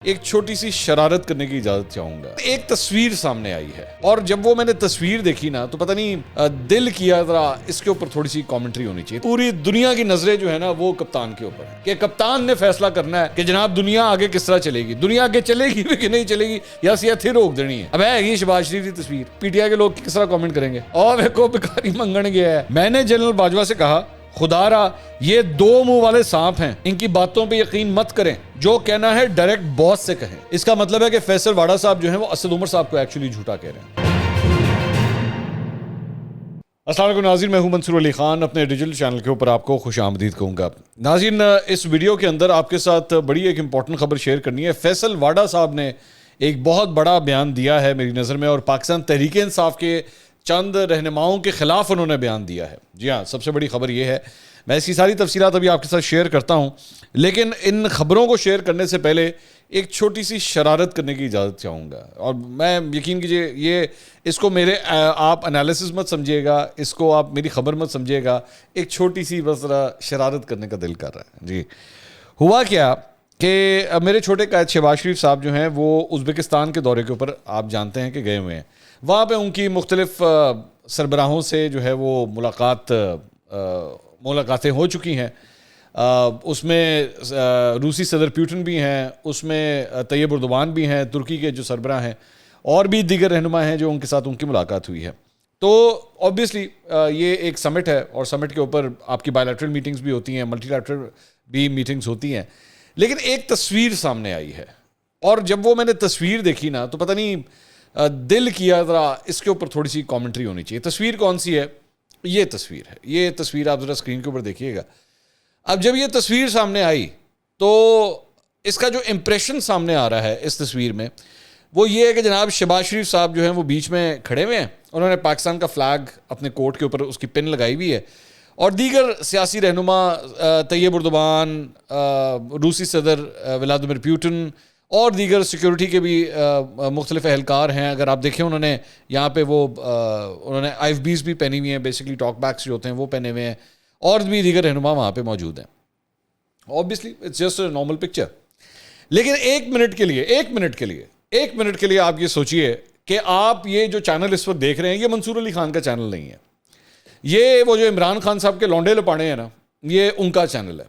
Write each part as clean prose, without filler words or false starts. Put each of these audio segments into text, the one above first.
ایک چھوٹی سی شرارت کرنے کی اجازت چاہوں گا. ایک تصویر سامنے آئی ہے اور جب وہ میں نے تصویر دیکھی نا تو پتہ نہیں دل کیا ذرا اس کے اوپر تھوڑی سی کامنٹری ہونی چاہیے. پوری دنیا کی نظریں جو ہے نا وہ کپتان کے اوپر ہیں کہ کپتان نے فیصلہ کرنا ہے کہ جناب دنیا آگے کس طرح چلے گی, دنیا آگے چلے گی بھی کہ نہیں چلے گی یا سیاسی روک دینی ہے. اب ہے یہ شہباز شریف کی تصویر, پی ٹی آئی کے لوگ کس طرح کامنٹ کریں گے, اور دیکھو بکاری منگن گیا ہے. میں نے جنرل باجوہ سے کہا خدا را یہ دو منہ والے سانپ ہیں, ان کی باتوں پہ یقین مت کریں, جو کہنا ہے ڈائریکٹ باس سے کہیں. اس کا مطلب ہے کہ فیصل واڑا صاحب جو ہیں وہ اسد عمر صاحب کو ایکچولی جھوٹا کہہ رہے ہیں. السلام علیکم ناظرین, میں ہوں منصور علی خان, اپنے ڈیجیٹل چینل کے اوپر آپ کو خوش آمدید کہوں گا. ناظرین, اس ویڈیو کے اندر آپ کے ساتھ بڑی ایک امپورٹنٹ خبر شیئر کرنی ہے. فیصل واڑا صاحب نے ایک بہت بڑا بیان دیا ہے میری نظر میں, اور پاکستان تحریک انصاف کے چند رہنماؤں کے خلاف انہوں نے بیان دیا ہے. جی ہاں, سب سے بڑی خبر یہ ہے. میں اس کی ساری تفصیلات ابھی آپ کے ساتھ شیئر کرتا ہوں, لیکن ان خبروں کو شیئر کرنے سے پہلے ایک چھوٹی سی شرارت کرنے کی اجازت چاہوں گا. اور میں یقین کیجئے یہ اس کو میرے آپ انالیسس مت سمجھیے گا, اس کو آپ میری خبر مت سمجھیے گا, ایک چھوٹی سی بس ذرا شرارت کرنے کا دل کر رہا ہے. جی, ہوا کیا کہ میرے چھوٹے قائد شہباز شریف صاحب جو ہیں وہ ازبکستان کے دورے کے اوپر آپ جانتے ہیں کہ گئے ہوئے ہیں. وہاں پہ ان کی مختلف سربراہوں سے جو ہے وہ ملاقاتیں ہو چکی ہیں. اس میں روسی صدر پیوٹن بھی ہیں, اس میں طیب اردوان بھی ہیں, ترکی کے جو سربراہ ہیں, اور بھی دیگر رہنما ہیں جو ان کے ساتھ ان کی ملاقات ہوئی ہے. تو آبویسلی یہ ایک سمٹ ہے, اور سمٹ کے اوپر آپ کی بائی لیٹرل میٹنگز بھی ہوتی ہیں, ملٹی لیٹرل بھی میٹنگز ہوتی ہیں. لیکن ایک تصویر سامنے آئی ہے, اور جب وہ میں نے تصویر دیکھی نا تو پتہ نہیں دل کیا ذرا اس کے اوپر تھوڑی سی کامنٹری ہونی چاہیے. تصویر کون سی ہے؟ یہ تصویر ہے. یہ تصویر آپ ذرا اسکرین کے اوپر دیکھیے گا. اب جب یہ تصویر سامنے آئی تو اس کا جو امپریشن سامنے آ رہا ہے اس تصویر میں وہ یہ ہے کہ جناب شہباز شریف صاحب جو ہیں وہ بیچ میں کھڑے ہوئے ہیں, انہوں نے پاکستان کا فلیگ اپنے کوٹ کے اوپر اس کی پن لگائی ہوئی ہے, اور دیگر سیاسی رہنما طیب اردوان, روسی صدر ولادیمیر پیوٹن اور دیگر سیکیورٹی کے بھی مختلف اہلکار ہیں. اگر آپ دیکھیں انہوں نے یہاں پہ انہوں نے آئی ایف بیز بھی پہنی ہوئی ہیں, بیسکلی ٹاک بیکس جو ہوتے ہیں وہ پہنے ہوئے ہیں, اور بھی دیگر رہنما وہاں پہ موجود ہیں. Obviously it's just a normal picture. لیکن ایک منٹ کے لیے آپ یہ سوچئے کہ آپ یہ جو چینل اس وقت دیکھ رہے ہیں یہ منصور علی خان کا چینل نہیں ہے. یہ وہ جو عمران خان صاحب کے لونڈے لپاڑے ہیں نا, یہ ان کا چینل ہے,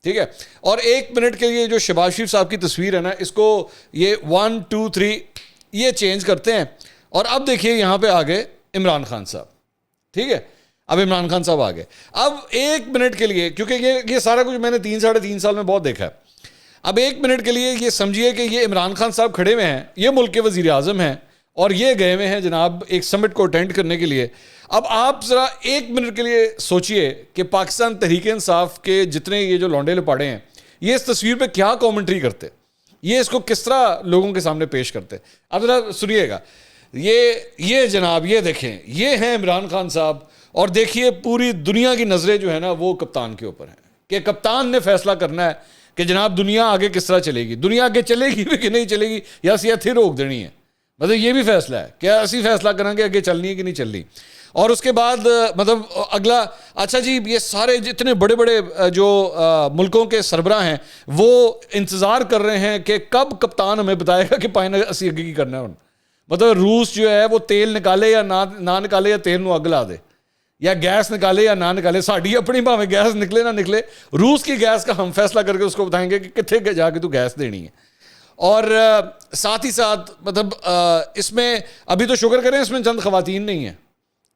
ٹھیک ہے. اور ایک منٹ کے لیے جو شہباز شریف صاحب کی تصویر ہے نا, اس کو یہ 1 2 3 یہ چینج کرتے ہیں, اور اب دیکھیے یہاں پہ آگے عمران خان صاحب, ٹھیک ہے. اب عمران خان صاحب آگے. اب ایک منٹ کے لیے, کیونکہ یہ سارا کچھ میں نے 3-3.5 سال میں بہت دیکھا ہے, اب ایک منٹ کے لیے یہ سمجھیے کہ یہ عمران خان صاحب کھڑے ہوئے ہیں, یہ ملک کے وزیر اعظم ہیں, اور یہ گئے ہوئے ہیں جناب ایک سمٹ کو اٹینڈ کرنے کے لیے. اب آپ ذرا ایک منٹ کے لیے سوچئے کہ پاکستان تحریک انصاف کے جتنے یہ جو لونڈے لپاڑے ہیں یہ اس تصویر پہ کیا کامنٹری کرتے, یہ اس کو کس طرح لوگوں کے سامنے پیش کرتے. اب ذرا سنیے گا. یہ جناب یہ دیکھیں, یہ ہیں عمران خان صاحب, اور دیکھیے پوری دنیا کی نظریں جو ہے نا وہ کپتان کے اوپر ہیں کہ کپتان نے فیصلہ کرنا ہے کہ جناب دنیا آگے کس طرح چلے گی, دنیا آگے چلے گی بھی کہ نہیں چلے گی یا سیاسی روک دینی ہے. مطلب یہ بھی فیصلہ ہے کہ اسی فیصلہ کریں گے آگے چلنی ہے کہ نہیں چلنی. اور اس کے بعد مطلب اگلا, اچھا جی یہ سارے جتنے بڑے بڑے جو ملکوں کے سربراہ ہیں وہ انتظار کر رہے ہیں کہ کب کپتان ہمیں بتائے گا کہ پائنا اسی اگے کی کرنا ہے. مطلب روس جو ہے وہ تیل نکالے یا نہ نکالے, یا تیل نو اگ لا دے, یا گیس نکالے یا نہ نکالے, ساڑھی اپنی بھاویں گیس نکلے نہ نکلے, روس کی گیس کا ہم فیصلہ کر کے اس کو بتائیں گے کہ کتنے جا کے تو گیس دینی ہے. اور ساتھ ہی ساتھ مطلب اس میں ابھی تو شکر کریں اس میں چند خواتین نہیں ہیں,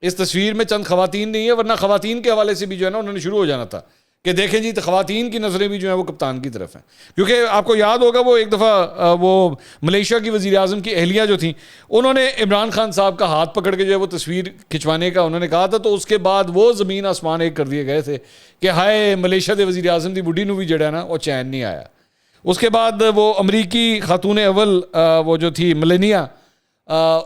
اس تصویر میں چند خواتین نہیں ہیں, ورنہ خواتین کے حوالے سے بھی جو ہے نا انہوں نے شروع ہو جانا تھا کہ دیکھیں جی خواتین کی نظریں بھی جو ہیں وہ کپتان کی طرف ہیں. کیونکہ آپ کو یاد ہوگا وہ ایک دفعہ وہ ملیشیا کی وزیر اعظم کی اہلیہ جو تھیں, انہوں نے عمران خان صاحب کا ہاتھ پکڑ کے جو ہے وہ تصویر کھنچوانے کا انہوں نے کہا تھا, تو اس کے بعد وہ زمین آسمان ایک کر دیے گئے تھے کہ ہائے ملیشیا کے وزیر اعظم کی بڈھی نو بھی جڑا نا وہ چین نہیں آیا. اس کے بعد وہ امریکی خاتون اول وہ جو تھی ملینیا,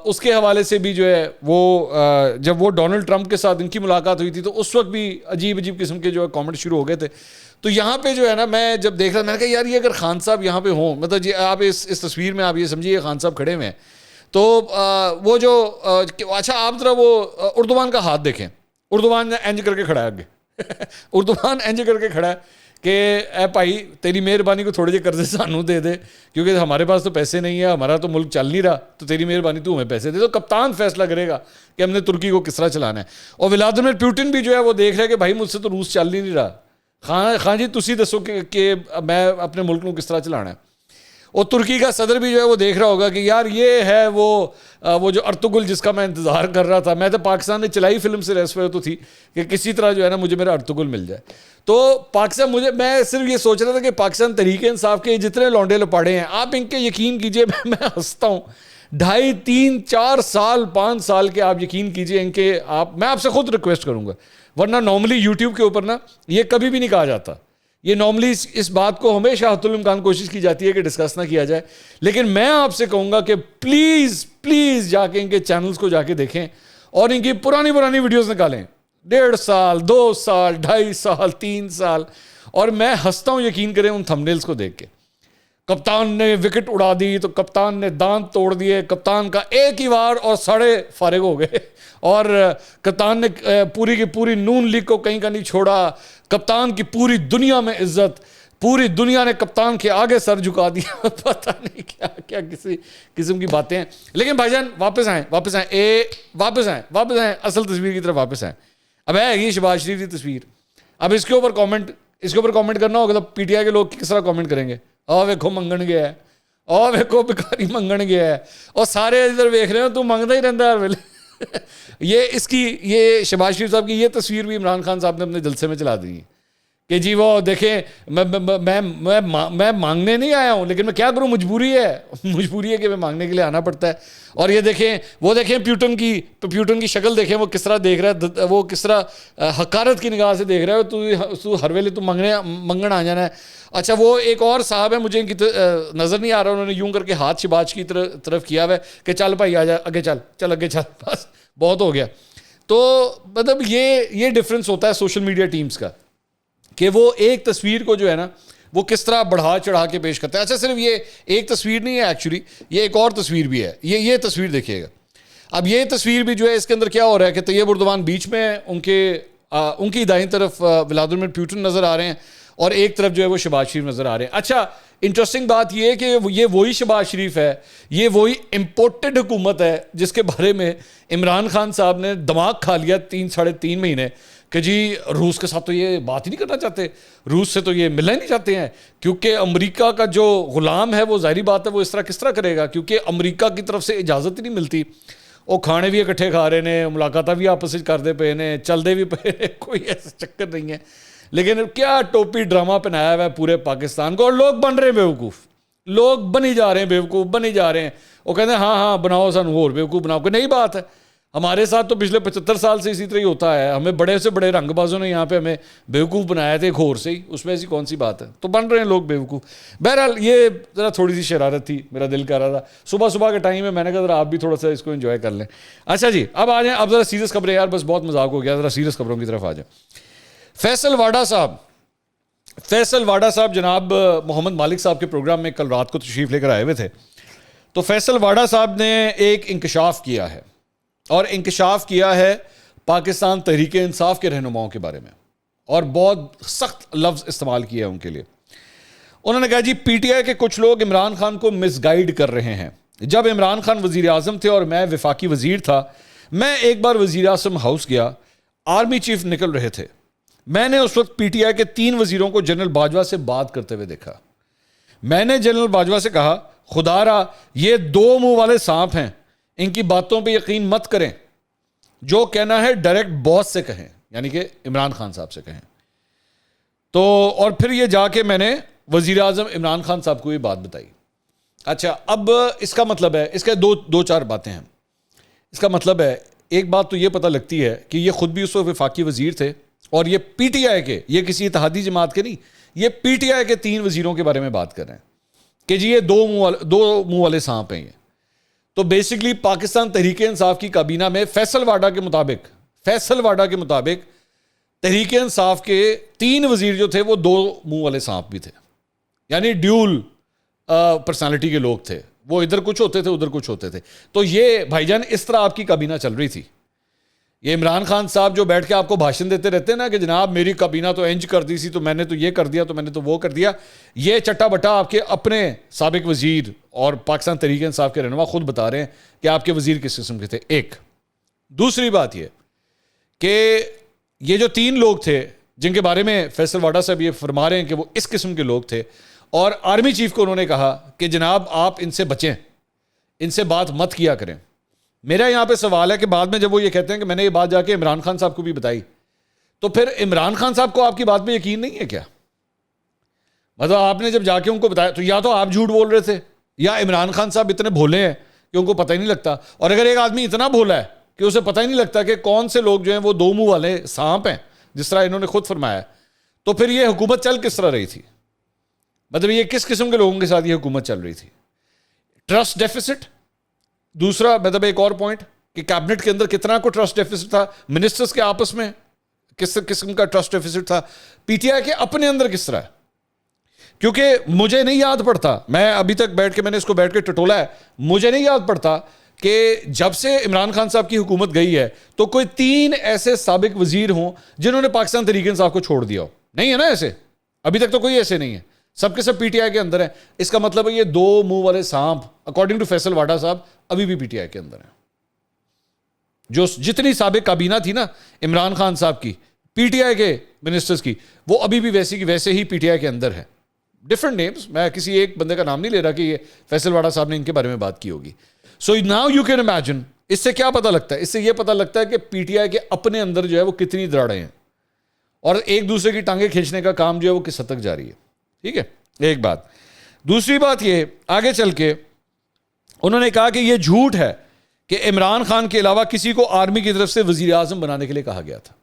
اس کے حوالے سے بھی جو ہے وہ جب وہ ڈونلڈ ٹرمپ کے ساتھ ان کی ملاقات ہوئی تھی تو اس وقت بھی عجیب قسم کے جو ہے کامنٹ شروع ہو گئے تھے. تو یہاں پہ جو ہے نا میں جب دیکھ رہا میں نے کہا یار یہ اگر خان صاحب یہاں پہ ہوں, مطلب جی آپ اس تصویر میں آپ یہ سمجھیے خان صاحب کھڑے ہوئے ہیں, تو وہ جو اچھا آپ ذرا وہ اردوان کا ہاتھ دیکھیں, اردوان انج کر کے کھڑا ہے آگے اردوان انج کر کے کھڑا ہے کہ اے بھائی تیری مہربانی کو تھوڑے جے قرضے سانوں دے دے, کیونکہ ہمارے پاس تو پیسے نہیں ہے, ہمارا تو ملک چل نہیں رہا, تو تیری مہربانی تو ہمیں پیسے دے. تو کپتان فیصلہ کرے گا کہ ہم نے ترکی کو کس طرح چلانا ہے. اور ولادیمیر پوٹن بھی جو ہے وہ دیکھ رہا ہے کہ بھائی مجھ سے تو روس چل نہیں رہا, خان جی تسی دسو کہ میں اپنے ملک کو کس طرح چلانا ہے. اور ترکی کا صدر بھی جو ہے وہ دیکھ رہا ہوگا کہ یار یہ ہے وہ جو ارطغرل جس کا میں انتظار کر رہا تھا. میں تو پاکستان نے چلائی فلم سے ریسپیر تو تھی کہ کسی طرح جو ہے نا مجھے میرا ارطغرل مل جائے. تو پاکستان میں صرف یہ سوچ رہا تھا کہ پاکستان تحریک انصاف کے جتنے لونڈے لپاڑے ہیں, آپ ان کے یقین کیجئے میں ہنستا ہوں, 2.5 3 4 سال 5 سال کے آپ یقین کیجئے ان کے. میں آپ سے خود ریکویسٹ کروں گا, ورنہ نارملی یوٹیوب کے اوپر نا یہ کبھی بھی نہیں کہا جاتا. یہ نارملی اس بات کو ہمیشہ حتی الامکان کوشش کی جاتی ہے کہ ڈسکس نہ کیا جائے, لیکن میں آپ سے کہوں گا کہ پلیز جا کے ان کے چینلز کو جا کے دیکھیں اور ان کی پرانی ویڈیوز نکالیں, 1.5 سال 2 سال 2.5 سال 3 سال. اور میں ہنستا ہوں یقین کریں ان تھمبنیلز کو دیکھ کے. کپتان نے وکٹ اڑا دی تو کپتان نے دانت توڑ دیے, کپتان کا ایک ہی وار اور ساڑھے فارغ ہو گئے, اور کپتان نے پوری کی پوری نون لیگ کو کہیں کا نہیں چھوڑا. کپتان کی پوری دنیا میں عزت, پوری دنیا نے کپتان کے آگے سر جھکا دیا. پتہ نہیں کیا کسی قسم کی باتیں ہیں. لیکن بھائی جان واپس آئیں اصل تصویر کی طرف واپس آئیں. اب ہے یہ شہباز شریف کی تصویر. اب اس کے اوپر کامنٹ کرنا ہوگا تو پی ٹی آئی کے لوگ کس طرح کامنٹ کریں گے؟ ویکھو منگن گیا ہے, ویکھو بکاری منگن گیا ہے, اور سارے ادھر ویکھ رہے ہو تو منگتا ہی رہتا ہے ہر ویلے. یہ شہباز شریف صاحب کی یہ تصویر بھی عمران خان صاحب نے اپنے جلسے میں چلا دی کہ جی وہ دیکھیں میں مانگنے نہیں آیا ہوں, لیکن میں کیا کروں, مجبوری ہے کہ میں مانگنے کے لیے آنا پڑتا ہے. اور یہ دیکھیں پیوٹن کی شکل دیکھیں, وہ کس طرح دیکھ رہا ہے, وہ کس طرح حقارت کی نگاہ سے دیکھ رہا ہے. تو ہر ویلے تو منگن آ جانا ہے. اچھا وہ ایک اور صاحب ہے, مجھے ان کی نظر نہیں آ رہا, انہوں نے یوں کر کے ہاتھ شہباز کی طرف کیا ہوا ہے کہ چل بھائی آ جا, آگے چل, بس بہت ہو گیا. تو مطلب یہ ڈفرینس ہوتا ہے سوشل میڈیا ٹیمز کا کہ وہ ایک تصویر کو جو ہے نا وہ کس طرح بڑھا چڑھا کے پیش کرتے ہیں. اچھا صرف یہ ایک تصویر نہیں ہے, ایکچولی یہ ایک اور تصویر بھی ہے. یہ تصویر دیکھیے گا. اب یہ تصویر بھی جو ہے اس کے اندر کیا ہو رہا ہے کہ طیب اردوان بیچ میں ان کی دائیں طرف ولادیمیر پوٹن نظر آ رہے ہیں, اور ایک طرف جو ہے وہ شہباز شریف نظر آ رہے ہیں. اچھا انٹرسٹنگ بات یہ ہے کہ یہ وہی شہباز شریف ہے, یہ وہی امپورٹڈ حکومت ہے جس کے بارے میں عمران خان صاحب نے دماغ کھا لیا 3-3.5 مہینے کہ جی روس کے ساتھ تو یہ بات ہی نہیں کرنا چاہتے, روس سے تو یہ ملنا ہی نہیں چاہتے ہیں, کیونکہ امریکہ کا جو غلام ہے وہ ظاہری بات ہے وہ اس طرح کس طرح کرے گا, کیونکہ امریکہ کی طرف سے اجازت ہی نہیں ملتی. وہ کھانے بھی اکٹھے کھا رہے ہیں, ملاقاتیں بھی آپس میں کرتے پے نے, چلتے بھی پے نے, کوئی ایسا چکر نہیں ہے. لیکن کیا ٹوپی ڈرامہ پہنایا ہوا ہے پورے پاکستان کو, اور لوگ بن رہے ہیں بیوقوف, لوگ بنی جا رہے ہیں بیوقوف بنی جا رہے ہیں. وہ کہتے ہیں ہاں بناؤ سانو اور بیوقوف بناؤ, کہ نہیں بات ہے. ہمارے ساتھ تو پچھلے 75 سال سے اسی طرح ہی ہوتا ہے, ہمیں بڑے سے بڑے رنگ بازوں نے یہاں پہ ہمیں بیوقوف بنایا تھے گھور سے ہی, اس میں ایسی کون سی بات ہے, تو بن رہے ہیں لوگ بیوقوف. بہرحال یہ ذرا تھوڑی سی شرارت تھی, میرا دل کر رہا تھا صبح کے ٹائم میں نے کہا ذرا آپ بھی تھوڑا سا اس کو انجوائے کر لیں. اچھا جی اب آ جائیں, اب ذرا سیریس خبریں, یار بس بہت مذاق ہو گیا, ذرا سیریس خبروں کی طرف آ جائیں. فیصل واڈا صاحب جناب محمد مالک صاحب کے پروگرام میں کل رات کو تشریف لے کر آئے ہوئے تھے. تو فیصل واڈا صاحب نے ایک انکشاف کیا ہے, اور انکشاف کیا ہے پاکستان تحریک انصاف کے رہنماؤں کے بارے میں, اور بہت سخت لفظ استعمال کیا ہے ان کے لیے. انہوں نے کہا جی پی ٹی آئی کے کچھ لوگ عمران خان کو مس گائیڈ کر رہے ہیں. جب عمران خان وزیر اعظم تھے اور میں وفاقی وزیر تھا, میں ایک بار وزیر اعظم ہاؤس گیا, آرمی چیف نکل رہے تھے. میں نے اس وقت پی ٹی آئی کے 3 وزیروں کو جنرل باجوہ سے بات کرتے ہوئے دیکھا. میں نے جنرل باجوہ سے کہا خدا را یہ 2 منہ والے سانپ ہیں, ان کی باتوں پہ یقین مت کریں, جو کہنا ہے ڈائریکٹ باس سے کہیں, یعنی کہ عمران خان صاحب سے کہیں. تو اور پھر یہ جا کے میں نے وزیر اعظم عمران خان صاحب کو یہ بات بتائی. اچھا اب اس کا مطلب ہے, اس کا 2-4 باتیں ہیں. اس کا مطلب ہے ایک بات تو یہ پتہ لگتی ہے کہ یہ خود بھی اس وقت وفاقی وزیر تھے, اور یہ پی ٹی آئی کے, یہ کسی اتحادی جماعت کے نہیں, یہ پی ٹی آئی کے 3 وزیروں کے بارے میں بات کر رہے ہیں کہ جی یہ 2 منہ والے سانپ ہیں. یہ تو بیسکلی پاکستان تحریک انصاف کی کابینہ میں فیصل واڈا کے مطابق تحریک انصاف کے 3 وزیر جو تھے وہ 2 منہ والے سانپ بھی تھے, یعنی ڈیول پرسنالٹی کے لوگ تھے, وہ ادھر کچھ ہوتے تھے ادھر کچھ ہوتے تھے. تو یہ بھائی جان اس طرح آپ کی کابینہ چل رہی تھی. یہ عمران خان صاحب جو بیٹھ کے آپ کو بھاشن دیتے رہتے ہیں نا کہ جناب میری کابینہ تو انج کر دی سی تو میں نے تو یہ کر دیا تو میں نے تو وہ کر دیا, یہ چٹا بٹا آپ کے اپنے سابق وزیر اور پاکستان تحریک انصاف کے رہنما خود بتا رہے ہیں کہ آپ کے وزیر کس قسم کے تھے. ایک دوسری بات یہ کہ یہ جو 3 لوگ تھے جن کے بارے میں فیصل واڈا صاحب یہ فرما رہے ہیں کہ وہ اس قسم کے لوگ تھے, اور آرمی چیف کو انہوں نے کہا کہ جناب آپ ان سے بچیں, ان سے بات مت کیا کریں. میرا یہاں پہ سوال ہے کہ بعد میں جب وہ یہ کہتے ہیں کہ میں نے یہ بات جا کے عمران خان صاحب کو بھی بتائی, تو پھر عمران خان صاحب کو آپ کی بات پہ یقین نہیں ہے کیا؟ مطلب آپ نے جب جا کے ان کو بتایا تو یا تو آپ جھوٹ بول رہے تھے یا عمران خان صاحب اتنے بھولے ہیں کہ ان کو پتہ ہی نہیں لگتا. اور اگر ایک آدمی اتنا بھولا ہے کہ اسے پتہ ہی نہیں لگتا کہ کون سے لوگ جو ہیں وہ 2 منہ والے سانپ ہیں جس طرح انہوں نے خود فرمایا, تو پھر یہ حکومت چل کس طرح رہی تھی؟ مطلب یہ کس قسم کے لوگوں کے ساتھ یہ حکومت چل رہی تھی؟ Trust deficits. دوسرا مطلب ایک اور پوائنٹ کہ کیبنٹ کے اندر کتنا کو ٹرسٹ ڈیفیسٹ تھا, منسٹرز کے آپس میں کس قسم کا ٹرسٹ ڈیفیسٹ تھا, پی ٹی آئی کے اپنے اندر کس طرح ہے. کیونکہ مجھے نہیں یاد پڑتا, میں ابھی تک بیٹھ کے میں نے اس کو بیٹھ کے ٹٹولا ہے, مجھے نہیں یاد پڑتا کہ جب سے عمران خان صاحب کی حکومت گئی ہے تو کوئی 3 ایسے سابق وزیر ہوں جنہوں نے پاکستان تحریک انصاف کو چھوڑ دیا ہو. نہیں ہے نا ایسے, ابھی تک تو کوئی ایسے نہیں ہے, سب کے سب پی ٹی آئی کے اندر ہیں. اس کا مطلب ہے یہ 2 منہ والے سانپ اکارڈنگ ٹو فیصل واڈا صاحب ابھی بھی پی ٹی آئی کے اندر ہیں. جو جتنی سابق کابینہ تھی نا عمران خان صاحب کی پی ٹی آئی کے منسٹرز کی, وہ ابھی بھی ویسی کی ویسے ہی پی ٹی آئی کے اندر ہے. ڈفرنٹ نیمز, میں کسی ایک بندے کا نام نہیں لے رہا کہ یہ فیصل واڈا صاحب نے ان کے بارے میں بات کی ہوگی. So now you can imagine, اس سے کیا پتہ لگتا ہے؟ اس سے یہ پتہ لگتا ہے کہ پی ٹی آئی کے اپنے اندر جو ہے وہ کتنی دراڑیں ہیں اور ایک دوسرے کی ٹانگیں کھینچنے کا کام جو ہے وہ کس حد تک جاری ہے. ٹھیک ہے, ایک بات. دوسری بات یہ, آگے چل کے انہوں نے کہا کہ یہ جھوٹ ہے کہ عمران خان کے علاوہ کسی کو آرمی کی طرف سے وزیر اعظم بنانے کے لیے کہا گیا تھا.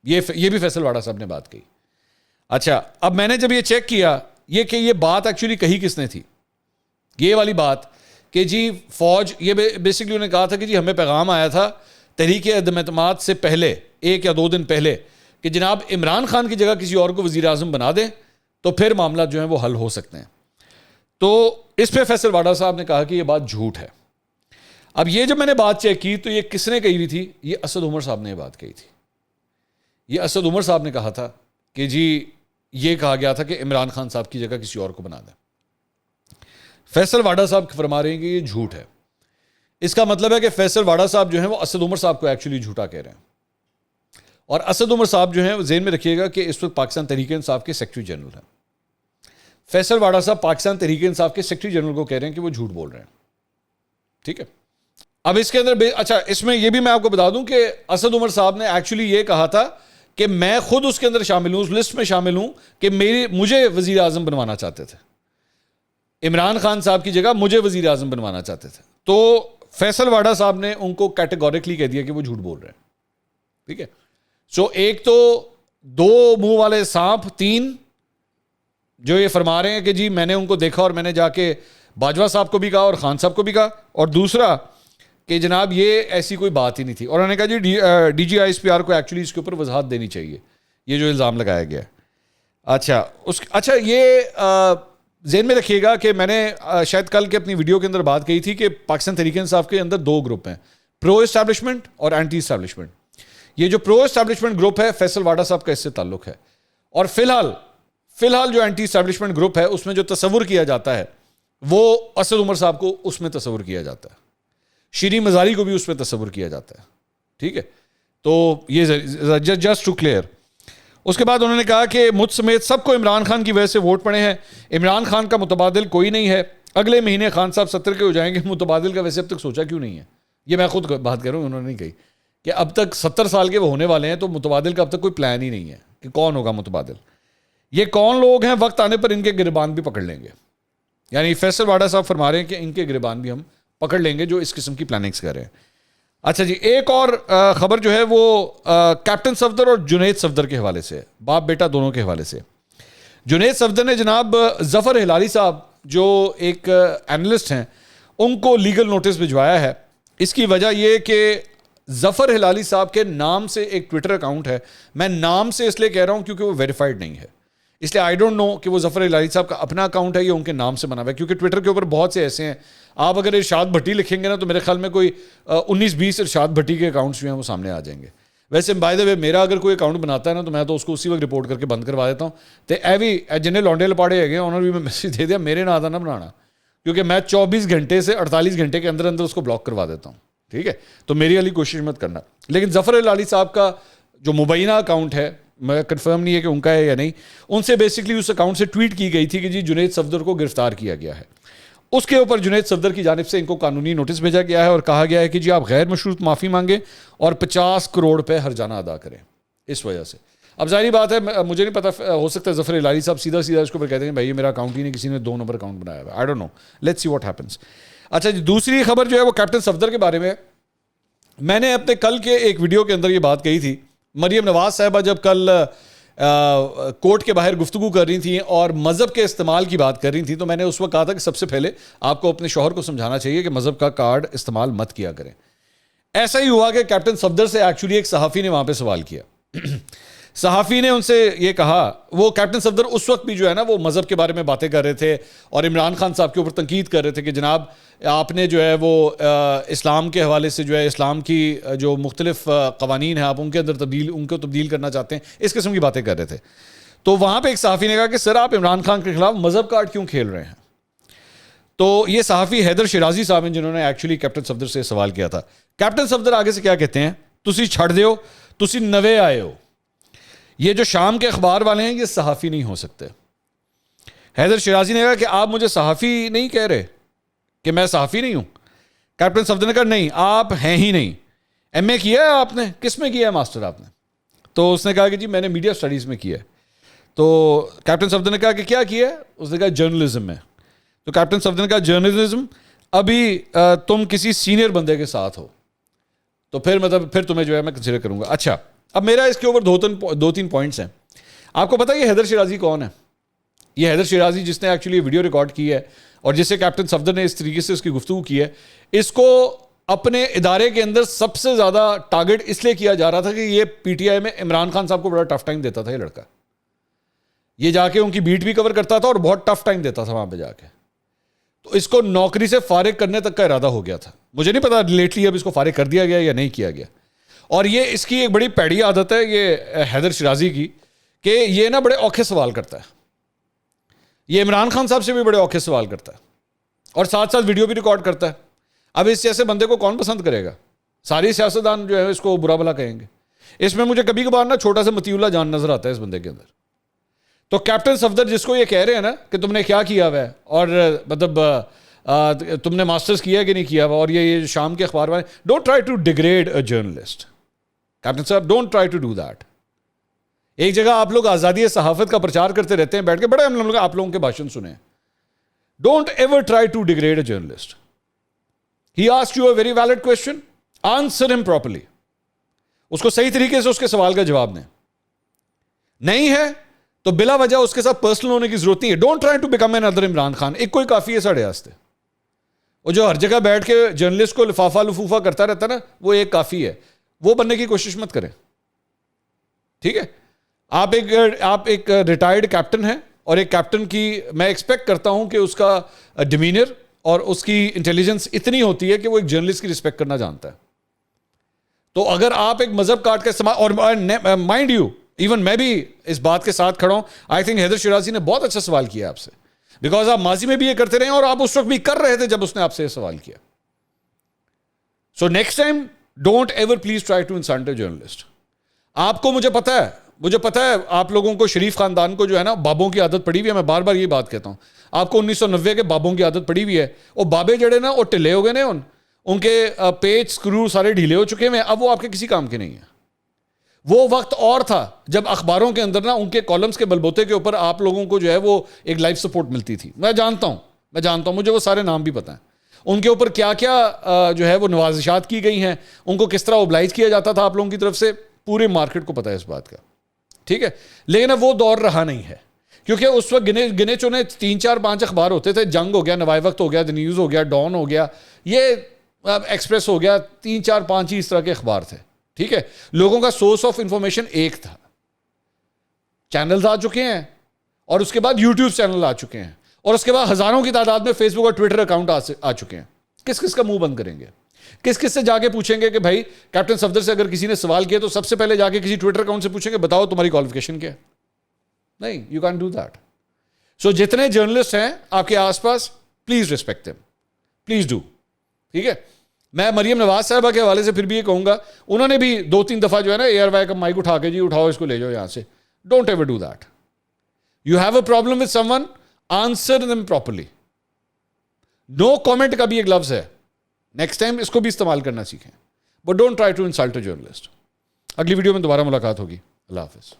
یہ بھی فیصل واڈا صاحب نے بات کہی. اچھا, اب میں نے جب یہ چیک کیا یہ کہ یہ بات ایکچولی کہی کس نے تھی, یہ والی بات کہ جی فوج, یہ بیسکلی انہوں نے کہا تھا کہ جی ہمیں پیغام آیا تھا تحریک عدم اعتماد سے پہلے 1 یا 2 دن پہلے کہ جناب عمران خان کی جگہ کسی اور کو وزیر اعظم بنا دیں تو پھر معاملات جو ہیں وہ حل ہو سکتے ہیں. تو اس پہ فیصل واڈا صاحب نے کہا کہ یہ بات جھوٹ ہے. اب یہ جب میں نے بات چیک کی تو یہ کس نے کہی ہوئی تھی؟ یہ اسد عمر صاحب نے یہ بات کہی تھی. یہ اسد عمر صاحب نے کہا تھا کہ جی یہ کہا گیا تھا کہ عمران خان صاحب کی جگہ کسی اور کو بنا دیں. فیصل واڈا صاحب فرما رہے ہیں کہ یہ جھوٹ ہے. اس کا مطلب ہے کہ فیصل واڈا صاحب جو ہیں وہ اسد عمر صاحب کو ایکچولی جھوٹا کہہ رہے ہیں. اور اسد عمر صاحب جو ہیں ذہن میں رکھیے گا کہ اس وقت پاکستان تحریک انصاف کے سیکرٹری جنرل ہیں. فیصل واڈا صاحب پاکستان تحریک انصاف کے سیکرٹری جنرل کو کہہ رہے ہیں کہ وہ جھوٹ بول رہے ہیں. ٹھیک ہے, اب اس کے اندر اچھا اس میں یہ بھی میں آپ کو بتا دوں کہ اسد عمر صاحب نے ایکچولی یہ کہا تھا کہ میں خود اس کے اندر شامل ہوں, اس لسٹ میں شامل ہوں کہ مجھے وزیر اعظم بنوانا چاہتے تھے, عمران خان صاحب کی جگہ مجھے وزیر اعظم بنوانا چاہتے تھے. تو فیصل واڈا صاحب نے ان کو کیٹیگوریکلی کہہ دیا کہ وہ جھوٹ بول رہے ہیں. ٹھیک ہے, سو ایک تو 2 منہ والے سانپ, 3 جو یہ فرما رہے ہیں کہ جی میں نے ان کو دیکھا اور میں نے جا کے باجوہ صاحب کو بھی کہا اور خان صاحب کو بھی کہا, اور دوسرا کہ جناب یہ ایسی کوئی بات ہی نہیں تھی. اور انہوں نے کہا جی D G I S P R کو ایکچولی اس کے اوپر وضاحت دینی چاہیے, یہ جو الزام لگایا گیا. اچھا یہ ذہن میں رکھیے گا کہ میں نے شاید کل کے اپنی ویڈیو کے اندر بات کہی تھی کہ پاکستان تحریک انصاف کے اندر 2 گروپ ہیں, پرو اسٹیبلشمنٹ اور اینٹی اسٹیبلشمنٹ. یہ جو پرو اسٹیبلشمنٹ گروپ ہے فیصل واڈا صاحب کا اس سے تعلق ہے, اور فی الحال جو اینٹی اسٹیبلشمنٹ گروپ ہے اس میں جو تصور کیا جاتا ہے وہ اسد عمر صاحب کو اس میں تصور کیا جاتا ہے, شیریں مزاری کو بھی اس میں تصور کیا جاتا ہے. ٹھیک ہے, تو یہ جسٹ ٹو کلیئر. اس کے بعد انہوں نے کہا کہ مجھ سمیت سب کو عمران خان کی وجہ سے ووٹ پڑے ہیں, عمران خان کا متبادل کوئی نہیں ہے, اگلے مہینے خان صاحب 70 کے ہو جائیں گے, متبادل کا ویسے اب تک سوچا کیوں نہیں ہے. یہ میں خود بات کر رہا ہوں, انہوں نے نہیں کہی کہ اب تک 70 سال کے وہ ہونے والے ہیں, تو متبادل کا اب تک کوئی پلان ہی نہیں ہے کہ کون ہوگا متبادل. یہ کون لوگ ہیں, وقت آنے پر ان کے گریبان بھی پکڑ لیں گے. یعنی فیصل واڈا صاحب فرما رہے ہیں کہ ان کے گریبان بھی ہم پکڑ لیں گے جو اس قسم کی پلاننگز کر رہے ہیں. اچھا جی, ایک اور خبر جو ہے وہ کیپٹن صفدر اور جنید صفدر کے حوالے سے, باپ بیٹا دونوں کے حوالے سے. جنید صفدر نے جناب ظفر ہلالی صاحب جو ایک اینالسٹ ہیں ان کو لیگل نوٹس بھجوایا ہے. اس کی وجہ یہ کہ ظفر ہلالی صاحب کے نام سے ایک ٹویٹر اکاؤنٹ ہے, میں نام سے اس لیے کہہ رہا ہوں کیونکہ وہ ویریفائڈ نہیں ہے, اس لیے آئی ڈونٹ نو کہ وہ ظفر الہلال صاحب کا اپنا اکاؤنٹ ہے یا ان کے نام سے بنا ہوا ہے, کیونکہ ٹویٹر کے اوپر بہت سے ایسے ہیں, آپ اگر ارشاد بھٹی لکھیں گے نا تو میرے خیال میں کوئی 19-20 ارشاد بھٹی کے اکاؤنٹس جو ہیں وہ سامنے آ جائیں گے. ویسے بائی دا وے میرا اگر کوئی اکاؤنٹ بناتا ہے نا تو میں تو اس کو اسی وقت رپورٹ کر کے بند کروا دیتا ہوں. تو اے بھی جنہیں لونڈے لپاڑے ہے گئے انہوں نے بھی میں میسج دے دیا میرے نام نہ بنانا, کیونکہ میں 24 گھنٹے سے 48 گھنٹے کے اندر اندر اس کو بلاک کروا دیتا ہوں. ٹھیک ہے, تو میری والی کوشش مت کرنا. لیکن ظفر الہلالی صاحب کا جو مبینہ اکاؤنٹ ہے, میں کنفرم نہیں ہے کہ ان کا ہے یا نہیں, ان سے بیسکلی اس اکاؤنٹ سے ٹویٹ کی گئی تھی کہ جی جنید صفدر کو گرفتار کیا گیا ہے. اس کے اوپر جنید صفدر کی جانب سے ان کو قانونی نوٹس بھیجا گیا ہے اور کہا گیا ہے کہ جی آپ غیر مشروط معافی مانگیں اور 50 کروڑ روپے ہرجانہ ادا کریں. اس وجہ سے اب ظاہری بات ہے, مجھے نہیں پتا, ہو سکتا ہے ظفر الہلالی صاحب سیدھا اس کو کہتے ہیں بھائی یہ میرا اکاؤنٹ ہی نہیں, کسی نے 2 نمبر اکاؤنٹ بنایا ہوا ہے. I don't know, let's see what happens. اچھا جی, دوسری خبر جو ہے وہ کیپٹن صفدر کے بارے میں. میں نے اپنے کل کے ایک ویڈیو کے اندر یہ بات کہی تھی. مریم نواز صاحبہ جب کل کورٹ کے باہر گفتگو کر رہی تھیں اور مذہب کے استعمال کی بات کر رہی تھیں, تو میں نے اس وقت کہا تھا کہ سب سے پہلے آپ کو اپنے شوہر کو سمجھانا چاہیے کہ مذہب کا کارڈ استعمال مت کیا کریں. ایسا ہی ہوا کہ کیپٹن صفدر سے ایکچولی ایک صحافی نے وہاں پہ سوال کیا. صحافی نے ان سے یہ کہا, وہ کیپٹن صفدر اس وقت بھی جو ہے نا وہ مذہب کے بارے میں باتیں کر رہے تھے اور عمران خان صاحب کے اوپر تنقید کر رہے تھے کہ جناب آپ نے جو ہے وہ اسلام کے حوالے سے جو ہے اسلام کی جو مختلف قوانین ہیں آپ ان کے اندر ان کو تبدیل کرنا چاہتے ہیں, اس قسم کی باتیں کر رہے تھے. تو وہاں پہ ایک صحافی نے کہا کہ سر آپ عمران خان کے خلاف مذہب کارڈ کیوں کھیل رہے ہیں. تو یہ صحافی حیدر شیرازی صاحب ہیں جنہوں نے ایکچولی کیپٹن صفدر سے سوال کیا تھا. کیپٹن صفدر آگے سے کیا کہتے ہیں, تسی چھڑ دیو, تسی نوے آئے ہو, یہ جو شام کے اخبار والے ہیں یہ صحافی نہیں ہو سکتے. حیدر شیرازی نے کہا کہ آپ مجھے صحافی نہیں کہہ رہے, کہ میں صحافی نہیں ہوں. کیپٹن صفدر نے کہا نہیں آپ ہیں ہی نہیں. ایم اے کیا ہے آپ نے, کس میں کیا ہے ماسٹر آپ نے؟ تو اس نے کہا کہ جی میں نے میڈیا اسٹڈیز میں کیا ہے. تو کیپٹن صفدر نے کہا کہ کیا کیا ہے؟ اس نے کہا جرنلزم میں. تو کیپٹن صفدر نے کہا جرنلزم, ابھی تم کسی سینئر بندے کے ساتھ ہو تو پھر تمہیں جو ہے میں کنسیڈر کروں گا. اچھا, اب میرا اس کے اوپر 2-3 پوائنٹس ہیں. آپ کو پتا ہے یہ حیدر شیرازی کون ہے؟ یہ حیدر شیرازی جس نے ایکچولی ویڈیو ریکارڈ کی ہے اور جسے کیپٹن صفدر نے اس طریقے سے اس کی گفتگو کی ہے, اس کو اپنے ادارے کے اندر سب سے زیادہ ٹارگٹ اس لیے کیا جا رہا تھا کہ یہ پی ٹی آئی میں عمران خان صاحب کو بڑا ٹف ٹائم دیتا تھا. یہ لڑکا یہ جا کے ان کی بیٹ بھی کور کرتا تھا اور بہت ٹف ٹائم دیتا تھا وہاں پہ جا کے. تو اس کو نوکری سے فارغ کرنے تک کا ارادہ ہو گیا تھا. مجھے نہیں پتا لیٹلی اب اس کو فارغ کر دیا گیا یا نہیں کیا گیا. اور یہ اس کی ایک بڑی پیڑی عادت ہے یہ حیدر شیرازی کی, کہ یہ نا بڑے اوکھے سوال کرتا ہے. یہ عمران خان صاحب سے بھی بڑے اوکھے سوال کرتا ہے اور ساتھ ساتھ ویڈیو بھی ریکارڈ کرتا ہے. اب اس جیسے بندے کو کون پسند کرے گا؟ ساری سیاستدان جو ہے اس کو برا بھلا کہیں گے. اس میں مجھے کبھی کبھار نا چھوٹا سا متی اللہ جان نظر آتا ہے اس بندے کے اندر. تو کیپٹن صفدر جس کو یہ کہہ رہے ہیں نا کہ تم نے کیا کیا ہوا ہے اور مطلب تم نے ماسٹرز کیا ہے کہ نہیں کیا ہوا, اور یہ شام کے اخبار والے, don't try to degrade a journalist. Captain صاحب don't try to do that. ایک جگہ آپ لوگ آزادی صحافت کا پرچار کرتے رہتے ہیں بیٹھ کے, بڑے ہم لوگ آپ لوگوں کے بھاشن سنے. Don't ever try to degrade a journalist. He asked you a very valid question, answer him properly. اس کو صحیح طریقے سے اس کے سوال کا جواب دیں. نہیں ہے تو بلا وجہ اس کے ساتھ پرسنل ہونے کی ضرورت نہیں ہے. Don't try to become another Imran Khan. ایک کوئی کافی ہے ساڑھے واسطے. وہ جو ہر جگہ بیٹھ کے جرنلسٹ کو لفافہ لفوفہ کرتا رہتا نا, وہ ایک کافی ہے. وہ بننے کی کوشش مت کریں. ٹھیک ہے, آپ ایک ریٹائرڈ کیپٹن ہیں اور ایک کیپٹن کی میں ایکسپیکٹ کرتا ہوں کہ اس کا ڈیمینر اور اس کی انٹیلیجنس اتنی ہوتی ہے کہ وہ ایک جرنلسٹ کی رسپیکٹ کرنا جانتا ہے. تو اگر آپ ایک مذہب کارڈ کا استعمال, اور مائنڈ یو ایون میں بھی اس بات کے ساتھ کھڑا ہوں, آئی تھنک حیدر شیرازی نے بہت اچھا سوال کیا آپ سے, بیکاز آپ ماضی میں بھی یہ کرتے رہے اور آپ اس وقت بھی کر رہے تھے جب اس نے آپ سے یہ سوال کیا. So next time don't ever please try to insult a journalist. آپ کو مجھے پتا ہے آپ لوگوں کو شریف خاندان کو جو ہے نا بابوں کی عادت پڑی ہوئی ہے. میں بار بار یہ بات کہتا ہوں, آپ کو 1990 کے بابوں کی عادت پڑی ہوئی ہے. وہ بابے جڑے نا وہ ٹلے ہو گئے نا, ان کے پیچ اسکرو سارے ڈھیلے ہو چکے ہیں. اب وہ آپ کے کسی کام کے نہیں ہیں. وہ وقت اور تھا جب اخباروں کے اندر نا ان کے کالمز کے بلبوتے کے اوپر آپ لوگوں کو جو ہے وہ ایک لائف سپورٹ ملتی تھی. میں جانتا ہوں مجھے وہ سارے نام بھی پتہ ہیں. ان کے اوپر کیا کیا جو ہے وہ نوازشات کی گئی ہیں, ان کو کس طرح اوبلائز کیا جاتا تھا آپ لوگوں کی طرف سے, پورے مارکیٹ کو پتہ ہے اس بات کا. ٹھیک ہے, لیکن اب وہ دور رہا نہیں ہے, کیونکہ اس وقت گنے چونے 3-4-5 اخبار ہوتے تھے. جنگ ہو گیا, نوائے وقت ہو گیا, دی نیوز ہو گیا, ڈان ہو گیا, یہ ایکسپریس ہو گیا, 3-4-5 ہی اس طرح کے اخبار تھے. ٹھیک ہے, لوگوں کا سورس آف انفارمیشن ایک تھا. چینلز آ چکے ہیں اور اس کے بعد یوٹیوب چینل آ چکے ہیں, اور اس کے بعد ہزاروں کی تعداد میں فیس بک اور ٹویٹر اکاؤنٹ آ چکے ہیں. کس کس کا منہ بند کریں گے؟ کس کس سے جا کے پوچھیں گے کہ بھائی کیپٹن صفدر سے اگر کسی نے سوال کیا تو سب سے پہلے جا کے کسی ٹویٹر اکاؤنٹ سے پوچھیں گے بتاؤ تمہاری کوالیفیکیشن کیا ہے؟ نہیں, you can do that. So جتنے جرنلسٹ ہیں آپ کے آس پاس, please respect them, please do. ٹھیک ہے, میں مریم نواز صاحبہ کے حوالے سے پھر بھی یہ کہوں گا, انہوں نے بھی 2-3 دفعہ جو ہے نا ایئر وائی کا مائک اٹھا کے جی اٹھاؤ اس کو لے جاؤ یہاں سے. Don't ever do that. You have a problem with someone, answer them properly. No comment کا بھی ایک لفظ ہے, نیکسٹ ٹائم اس کو بھی استعمال کرنا سیکھیں, but don't try to insult a journalist. اگلی ویڈیو میں دوبارہ ملاقات ہوگی. اللہ حافظ.